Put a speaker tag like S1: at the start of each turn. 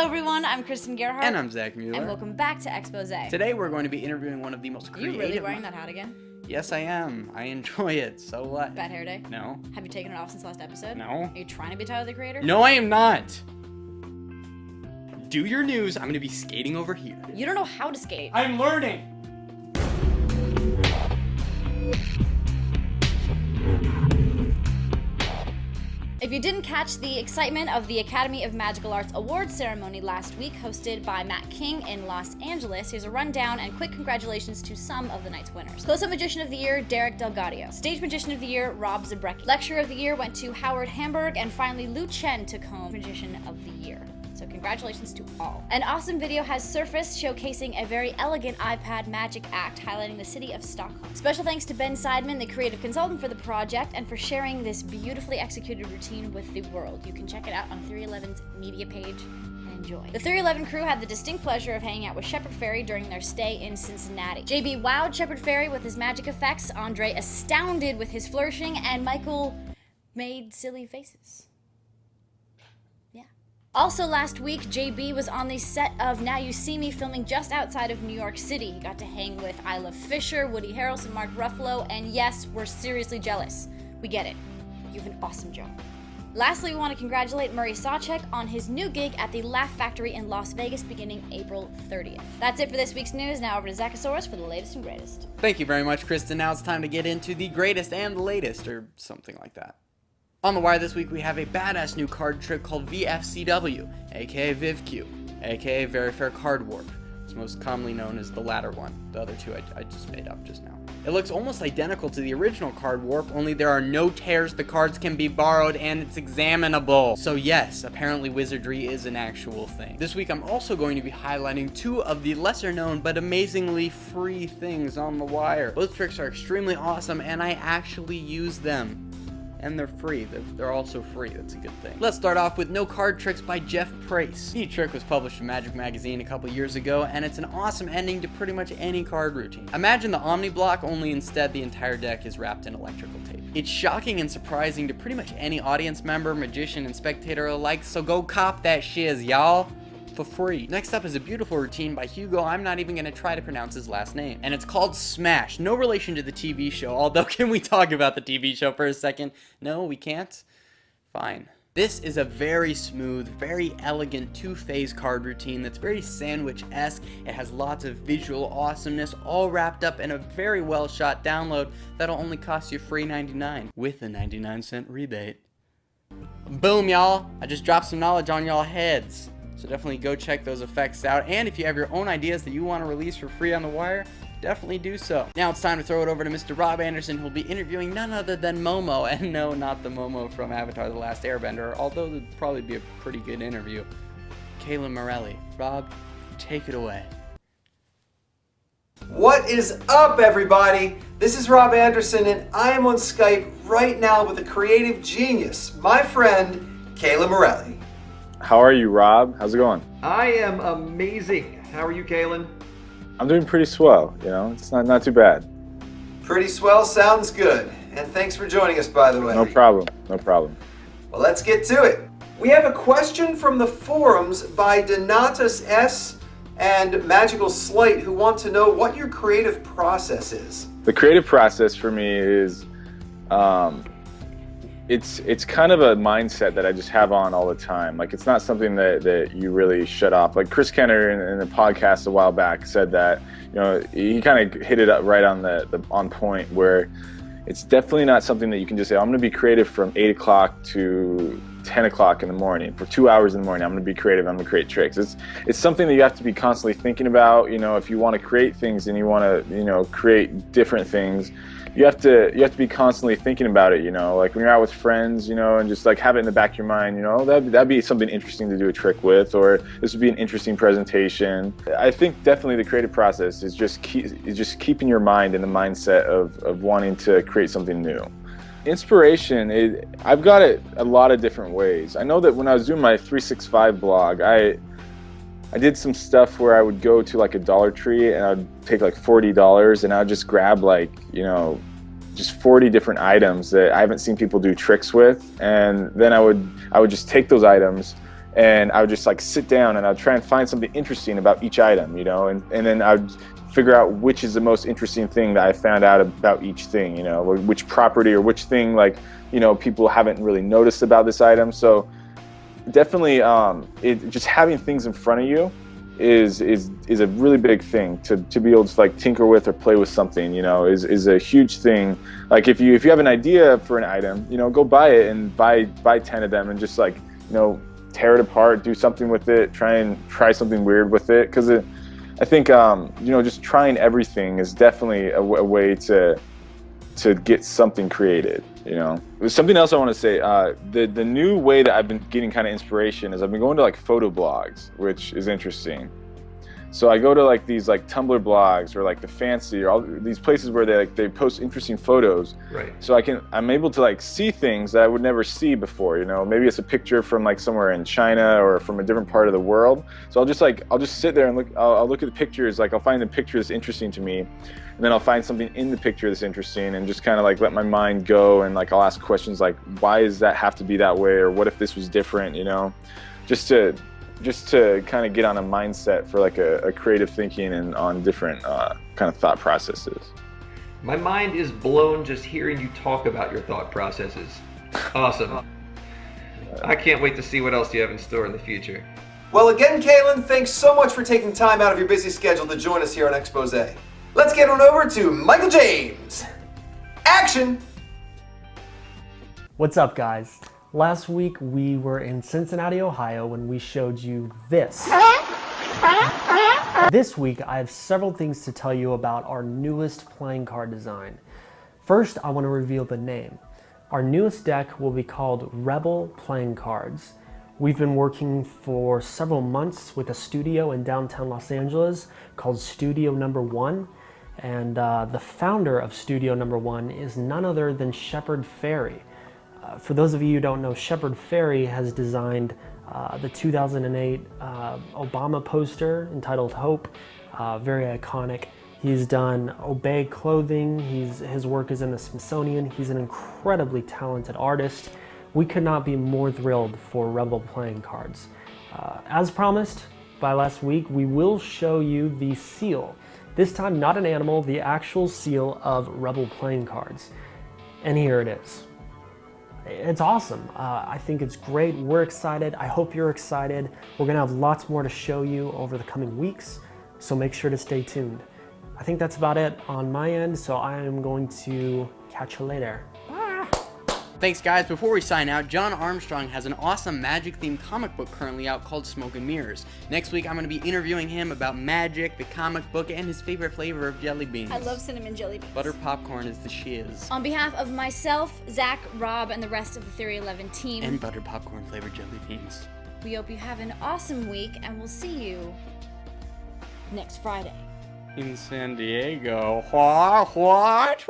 S1: everyone, I'm Christen Gerhardt.
S2: And I'm Zach Mueller.
S1: And welcome back to Exposé.
S2: Today we're going to be interviewing one of the most creative...
S1: Are you really wearing that hat again?
S2: Yes, I am. I enjoy it. So what?
S1: Bad hair day?
S2: No.
S1: Have you taken it off since last episode?
S2: No.
S1: Are you trying to be Tyler, the Creator?
S2: No, I am not. Do your news. I'm going to be skating over here.
S1: You don't know how to skate.
S2: I'm learning.
S1: If you didn't catch the excitement of the Academy of Magical Arts Awards ceremony last week, hosted by Matt King in Los Angeles, here's a rundown and quick congratulations to some of the night's winners. Close-Up Magician of the Year, Derek Delgadio. Stage Magician of the Year, Rob Zabrecki. Lecturer of the Year went to Howard Hamburg, and finally Lu Chen took home Magician of the Year. So congratulations to all. An awesome video has surfaced showcasing a very elegant iPad magic act highlighting the city of Stockholm. Special thanks to Ben Seidman, the creative consultant for the project, and for sharing this beautifully executed routine with the world. You can check it out on theory11's media page and enjoy. The theory11 crew had the distinct pleasure of hanging out with Shepard Fairey during their stay in Cincinnati. JB wowed Shepard Fairey with his magic effects, Andre astounded with his flourishing, and Michael made silly faces. Also last week, JB was on the set of Now You See Me, filming just outside of New York City. He got to hang with Isla Fisher, Woody Harrelson, Mark Ruffalo, and yes, we're seriously jealous. We get it. You have an awesome job. Lastly, we want to congratulate Murray Sawchek on his new gig at the Laugh Factory in Las Vegas beginning April 30th. That's it for this week's news. Now over to Zachosaurus for the latest and greatest.
S2: Thank you very much, Kristen. Now it's time to get into the greatest and the latest, or something like that. On the wire this week, we have a badass new card trick called VFCW, aka VivQ, aka Very Fair Card Warp. It's most commonly known as the latter one. The other two I just made up just now. It looks almost identical to the original Card Warp, only there are no tears, the cards can be borrowed, and it's examinable. So yes, apparently wizardry is an actual thing. This week I'm also going to be highlighting two of the lesser known but amazingly free things on the wire. Both tricks are extremely awesome and I actually use them. And they're free. They're also free. That's a good thing. Let's start off with No Card Tricks by Jeff Price. The trick was published in Magic Magazine a couple years ago, and it's an awesome ending to pretty much any card routine. Imagine the Omni block, only instead the entire deck is wrapped in electrical tape. It's shocking and surprising to pretty much any audience member, magician, and spectator alike, so go cop that shiz, y'all. For free. Next up is a beautiful routine by Hugo. I'm not even going to try to pronounce his last name. And it's called Smash. No relation to the TV show, although can we talk about the TV show for a second? No, we can't? Fine. This is a very smooth, very elegant two-phase card routine that's very sandwich-esque. It has lots of visual awesomeness, all wrapped up in a very well-shot download that'll only cost you free $99 with a 99-cent rebate. Boom, y'all. I just dropped some knowledge on y'all heads. So definitely go check those effects out. And if you have your own ideas that you want to release for free on the wire, definitely do so. Now it's time to throw it over to Mr. Rob Anderson, who'll be interviewing none other than Momo. And no, not the Momo from Avatar: The Last Airbender, although it'd probably be a pretty good interview. Calen Morelli. Rob, take it away.
S3: What is up, everybody? This is Rob Anderson, and I am on Skype right now with a creative genius, my friend, Calen Morelli.
S4: How are you, Rob? How's it going?
S3: I am amazing. How are you, Calen?
S4: I'm doing pretty swell, you know, it's not too bad.
S3: Pretty swell sounds good. And thanks for joining us, by the way.
S4: No problem, no problem.
S3: Well, let's get to it. We have a question from the forums by Donatus S. and Magical Slight, who want to know what your creative process is.
S4: The creative process for me is, it's kind of a mindset that I just have on all the time. Like, it's not something that you really shut off. Like Chris Kenner in the podcast a while back said that, you know, he kind of hit it up right on on point, where it's definitely not something that you can just say, I'm going to be creative from 8 o'clock to 10 o'clock in the morning. For 2 hours in the morning, I'm going to be creative, I'm going to create tricks. It's something that you have to be constantly thinking about. You know, if you want to create things and you want to, you know, create different things, you have to be constantly thinking about it, you know, like when you're out with friends, you know, and just like have it in the back of your mind, you know, that'd be something interesting to do a trick with, or this would be an interesting presentation. I think definitely the creative process is just keeping your mind in the mindset of wanting to create something new. Inspiration, I've got it a lot of different ways. I know that when I was doing my 365 blog, I did some stuff where I would go to like a Dollar Tree and I'd take like $40 and I'd just grab like, you know, just 40 different items that I haven't seen people do tricks with, and then I would just take those items and I would just like sit down and I'd try and find something interesting about each item, you know, and then I'd figure out which is the most interesting thing that I found out about each thing, you know, which property or which thing, like, you know, people haven't really noticed about this item. So definitely just having things in front of you is a really big thing to be able to like tinker with or play with something, you know, is a huge thing. Like if you have an idea for an item, you know, go buy it and buy 10 of them and just like, you know, tear it apart, do something with it, try something weird with it, because I think you know, just trying everything is definitely a way to get something created, you know. There's something else I want to say. The new way that I've been getting kind of inspiration is I've been going to like photo blogs, which is interesting. So I go to like these like Tumblr blogs or like the Fancy or all these places where they post interesting photos. Right. So I'm able to like see things that I would never see before, you know. Maybe it's a picture from like somewhere in China or from a different part of the world. So I'll just sit there and look. I'll look at the pictures. Like I'll find the picture that's interesting to me, and then I'll find something in the picture that's interesting and just kind of like let my mind go, and like I'll ask questions like, why does that have to be that way, or what if this was different, you know, just to kind of get on a mindset for like a creative thinking and on different kind of thought processes.
S5: My mind is blown just hearing you talk about your thought processes. Awesome. I can't wait to see what else you have in store in the future.
S3: Well, again, Calen, thanks so much for taking time out of your busy schedule to join us here on Exposé. Let's get on over to Michael James. Action!
S6: What's up, guys? Last week we were in Cincinnati, Ohio when we showed you this. This week I have several things to tell you about our newest playing card design. First, I want to reveal the name. Our newest deck will be called Rebel Playing Cards. We've been working for several months with a studio in downtown Los Angeles called Studio Number 1. And the founder of Studio Number 1 is none other than Shepard Fairey. For those of you who don't know, Shepard Fairey has designed the 2008 Obama poster entitled Hope, very iconic. He's done Obey clothing, his work is in the Smithsonian. He's an incredibly talented artist. We could not be more thrilled for Rebel Playing Cards. As promised by last week, we will show you the seal. This time not an animal, the actual seal of Rebel Playing Cards. And here it is. It's awesome. I think it's great. We're excited. I hope you're excited. We're gonna have lots more to show you over the coming weeks, so make sure to stay tuned. I think that's about it on my end, so I am going to catch you later.
S2: Thanks, guys. Before we sign out, John Armstrong has an awesome magic-themed comic book currently out called Smoke and Mirrors. Next week, I'm going to be interviewing him about magic, the comic book, and his favorite flavor of jelly beans.
S1: I love cinnamon jelly beans.
S2: Butter popcorn is the shiz.
S1: On behalf of myself, Zach, Rob, and the rest of the theory11 team,
S2: And butter popcorn flavored jelly beans.
S1: we hope you have an awesome week, and we'll see you next Friday.
S2: In San Diego. What?